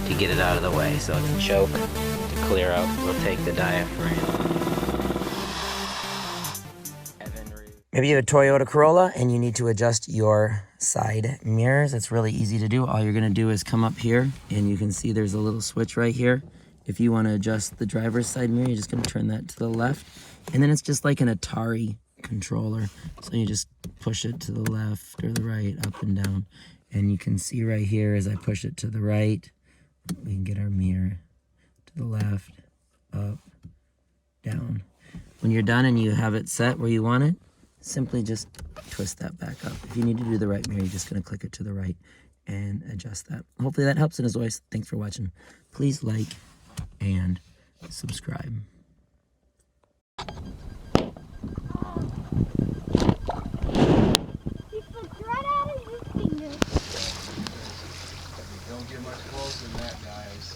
to get it out of the way. So it's a choke to clear out. We'll take the diaphragm. Maybe you have a Toyota Corolla and you need to adjust your side mirrors. It's really easy to do. All you're gonna do is come up here and you can see there's a little switch right here. If you wanna adjust the driver's side mirror, you're just gonna turn that to the left. And then it's just like an Atari controller. So you just push it to the left or the right, up and down. And you can see right here as I push it to the right, we can get our mirror to the left, up, down. When you're done and you have it set where you want it, simply just twist that back up. If you need to do the right mirror, you're just gonna click it to the right and adjust that. Hopefully that helps. And as always, thanks for watching. Please like and subscribe. Don't get much closer than that, guys.